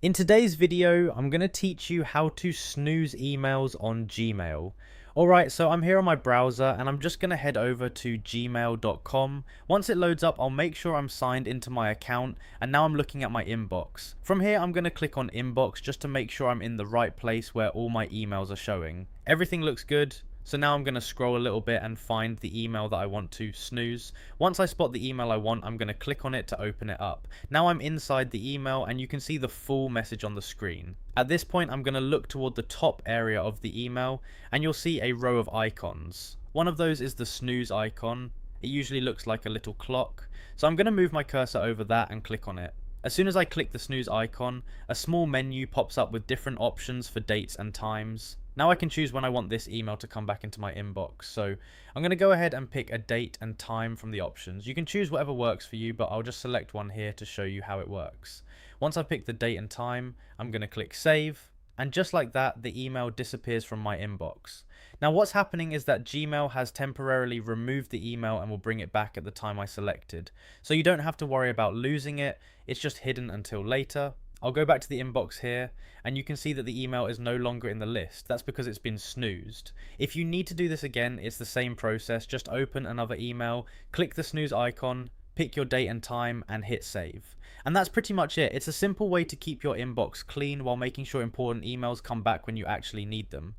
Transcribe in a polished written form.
In today's video, I'm going to teach you how to snooze emails on Gmail. Alright, so I'm here on my browser and I'm just going to head over to gmail.com. Once it loads up, I'll make sure I'm signed into my account, and now I'm looking at my inbox. From here, I'm going to click on inbox just to make sure I'm in the right place where all my emails are showing. Everything looks good. So now I'm going to scroll a little bit and find the email that I want to snooze. Once I spot the email I want, I'm going to click on it to open it up. Now I'm inside the email and you can see the full message on the screen. At this point, I'm going to look toward the top area of the email and you'll see a row of icons. One of those is the snooze icon. It usually looks like a little clock. So I'm going to move my cursor over that and click on it. As soon as I click the snooze icon, a small menu pops up with different options for dates and times. Now I can choose when I want this email to come back into my inbox. So I'm going to go ahead and pick a date and time from the options. You can choose whatever works for you, but I'll just select one here to show you how it works. Once I've picked the date and time, I'm going to click save. And just like that, the email disappears from my inbox. Now what's happening is that Gmail has temporarily removed the email and will bring it back at the time I selected. So you don't have to worry about losing it, it's just hidden until later. I'll go back to the inbox here and you can see that the email is no longer in the list. That's because it's been snoozed. If you need to do this again, it's the same process. Just open another email, click the snooze icon, pick your date and time and hit save. And that's pretty much it. It's a simple way to keep your inbox clean while making sure important emails come back when you actually need them.